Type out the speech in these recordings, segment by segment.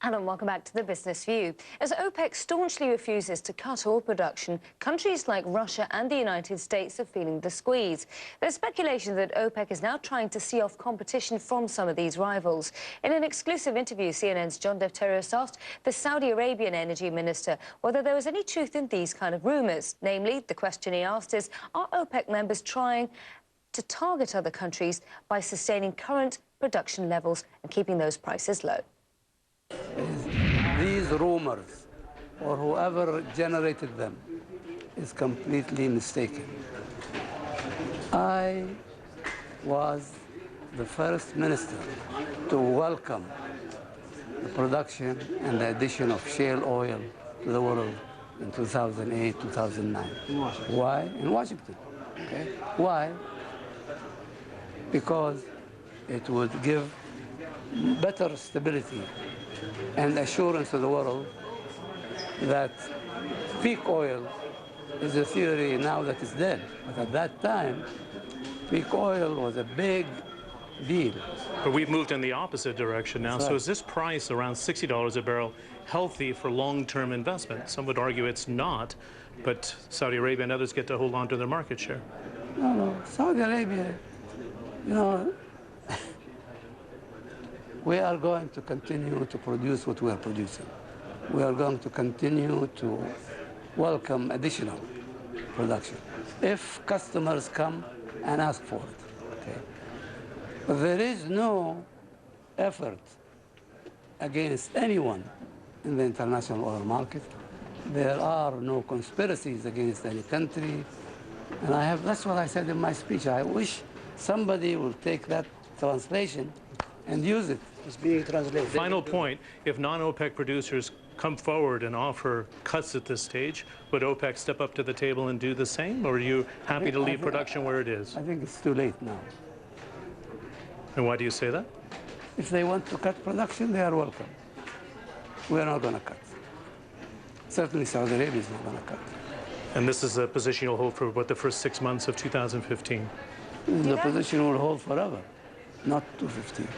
Hello and welcome back to the Business View. As OPEC staunchly refuses to cut oil production, countries like Russia and the United States are feeling the squeeze. There's speculation that OPEC is now trying to see off competition from some of these rivals. In an exclusive interview, CNN's John Defterios asked the Saudi Arabian energy minister whether there was any truth in these kind of rumours. Namely, the question he asked is, are OPEC members trying to target other countries by sustaining current production levels and keeping those prices low? These rumors, or whoever generated them, is completely mistaken. I was the first minister to welcome the production and the addition of shale oil to the world in 2008, 2009. In Washington. Why? In Washington. Okay. Why? Because it would give better stability and assurance to the world that peak oil is a theory now that is dead. But at that time, peak oil was a big deal. But we've moved in the opposite direction now. That's So right. is this price around $60 a barrel healthy for long-term investment? Some would argue it's not, but Saudi Arabia and others get to hold on to their market share. No, Saudi Arabia, you know, we are going to continue to produce what we are producing. We are going to continue to welcome additional production if customers come and ask for it. Okay? But there is no effort against anyone in the international oil market. There are no conspiracies against any country. And that's what I said in my speech. I wish somebody will take that translation and use it. It's being translated. Final point, if non-OPEC producers come forward and offer cuts at this stage, would OPEC step up to the table and do the same, or are you happy to leave production where it is? I think it's too late now. And why do you say that? If they want to cut production, they are welcome. We're not going to cut. Certainly Saudi Arabia is not going to cut. And this is a position you'll hold for, what, the first 6 months of 2015? The position will hold forever, not 215.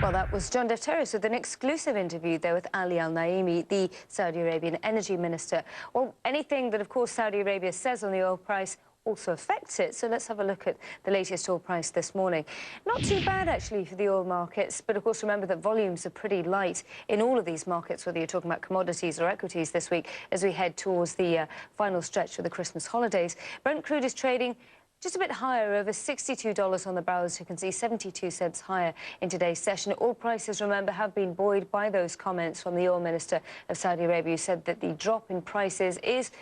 Well, that was John Defterios with an exclusive interview there with Ali Al-Naimi, the Saudi Arabian energy minister. Well, anything that, of course, Saudi Arabia says on the oil price also affects it. So let's have a look at the latest oil price this morning. Not too bad, actually, for the oil markets. But, of course, remember that volumes are pretty light in all of these markets, whether you're talking about commodities or equities this week, as we head towards the final stretch for the Christmas holidays. Brent crude is trading just a bit higher, over $62 on the barrel, as you can see, 72 cents higher in today's session. Oil prices, remember, have been buoyed by those comments from the oil minister of Saudi Arabia, who said that the drop in prices is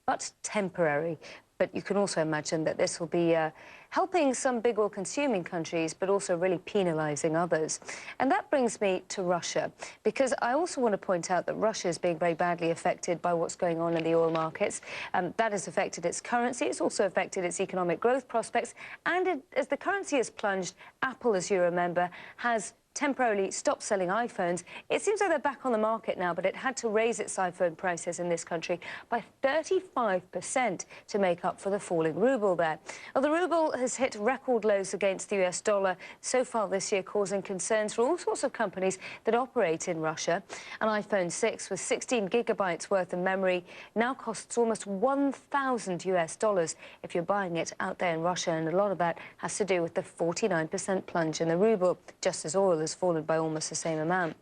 but temporary. But you can also imagine that this will be helping some big oil-consuming countries, but also really penalising others. And that brings me to Russia, because I also want to point out that Russia is being very badly affected by what's going on in the oil markets. That has affected its currency. It's also affected its economic growth prospects. And as the currency has plunged, Apple, as you remember, has temporarily stopped selling iPhones. It seems like they're back on the market now, but it had to raise its iPhone prices in this country by 35% to make up for the falling ruble there. Well, the ruble has hit record lows against the US dollar so far this year, causing concerns for all sorts of companies that operate in Russia. An iPhone 6 with 16 gigabytes worth of memory now costs almost $1,000 if you're buying it out there in Russia, and a lot of that has to do with the 49% plunge in the ruble, just as oil has fallen by almost the same amount.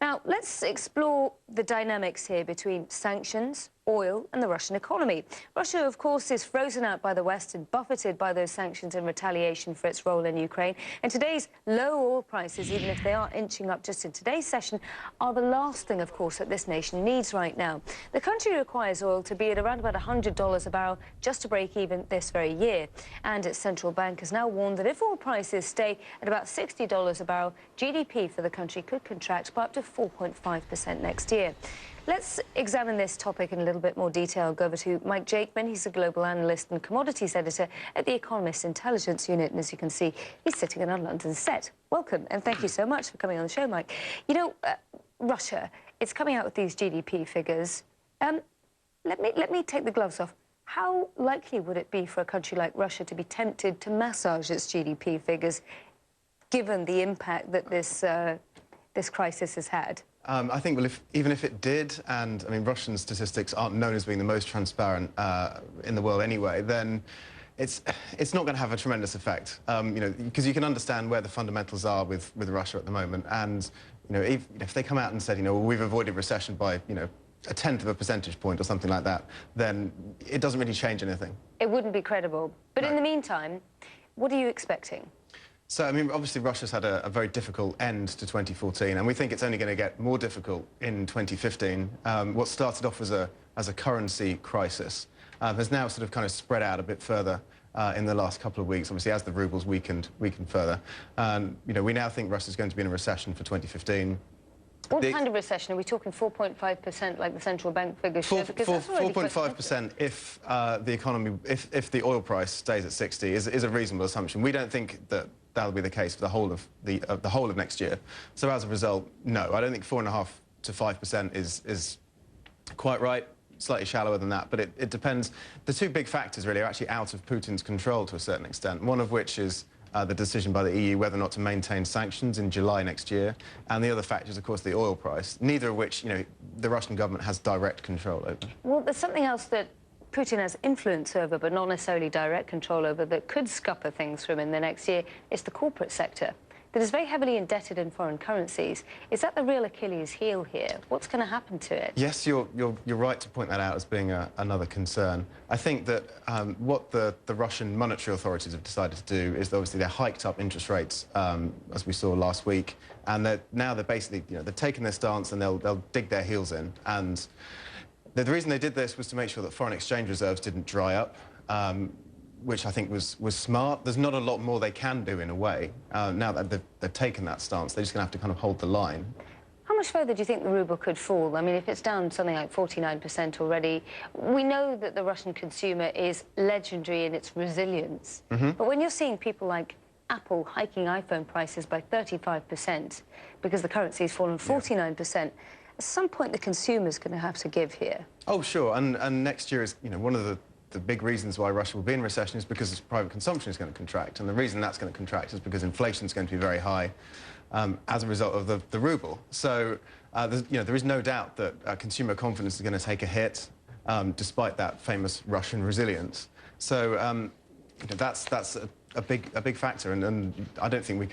Now, let's explore the dynamics here between sanctions, oil and the Russian economy. Russia, of course, is frozen out by the West and buffeted by those sanctions in retaliation for its role in Ukraine. And today's low oil prices, even if they are inching up just in today's session, are the last thing, of course, that this nation needs right now. The country requires oil to be at around about $100 a barrel just to break even this very year. And its central bank has now warned that if oil prices stay at about $60 a barrel, GDP for the country could contract by up to 4.5% next year. Let's examine this topic in a little bit more detail. Go over to Mike Jakeman. He's a global analyst and commodities editor at The Economist Intelligence Unit. And as you can see, he's sitting in our London set. Welcome, and thank you so much for coming on the show, Mike. You know, Russia, it's coming out with these GDP figures. Let me take the gloves off. How likely would it be for a country like Russia to be tempted to massage its GDP figures, given the impact that this this crisis has had? I think, well, even if it did, and I mean, Russian statistics aren't known as being the most transparent in the world anyway, then it's not going to have a tremendous effect. You know, because you can understand where the fundamentals are with Russia at the moment, and you know, if they come out and said, you know, well, we've avoided recession by, you know, a tenth of a percentage point or something like that, then it doesn't really change anything. It wouldn't be credible. But in the meantime, what are you expecting? So, I mean, obviously Russia's had a very difficult end to 2014, and we think it's only going to get more difficult in 2015. What started off as a currency crisis has now sort of kind of spread out a bit further in the last couple of weeks, obviously, as the ruble's weakened further. And, you know, we now think Russia's going to be in a recession for 2015. What kind of recession? Are we talking 4.5% like the central bank figures show? 4.5% if the economy, if the oil price stays at 60 is a reasonable assumption. We don't think that that'll be the case for the whole of next year. So as a result, no, I don't think 4.5 to 5% is quite right. Slightly shallower than that, but it depends. The two big factors really are actually out of Putin's control to a certain extent. One of which is the decision by the EU whether or not to maintain sanctions in July next year, and the other factor is, of course, the oil price, neither of which, you know, the Russian government has direct control over. Well, there's something else that Putin has influence over, but not necessarily direct control over, that could scupper things for him in the next year. It's the corporate sector that is very heavily indebted in foreign currencies. Is that the real Achilles heel here? What's going to happen to it? Yes, you're right to point that out as being another concern. I think that what the Russian monetary authorities have decided to do is obviously they hiked up interest rates, as we saw last week, and now they're basically, you know, they've taken their stance and they'll dig their heels in. And the reason they did this was to make sure that foreign exchange reserves didn't dry up, which I think was smart. There's not a lot more they can do in a way. Now that they've taken that stance, they're just going to have to kind of hold the line. How much further do you think the ruble could fall? I mean, if it's down something like 49% already, we know that the Russian consumer is legendary in its resilience. But when you're seeing people like Apple hiking iPhone prices by 35% because the currency has fallen 49%, at some point the consumer's going to have to give here. Oh, sure. And next year is, you know, one of the big reasons why Russia will be in recession is because its private consumption is going to contract. And the reason that's going to contract is because inflation is going to be very high as a result of the ruble. So, you know, there is no doubt that consumer confidence is going to take a hit, despite that famous Russian resilience. So, you know, that's a big factor, and I don't think we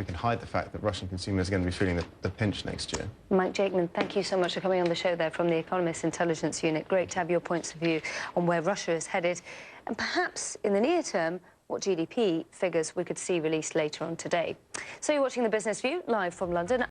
can hide the fact that Russian consumers are going to be feeling the pinch next year. Mike Jakeman, thank you so much for coming on the show there from the Economist Intelligence Unit. Great to have your points of view on where Russia is headed, and perhaps in the near term, what GDP figures we could see released later on today. So you're watching The Business View live from London.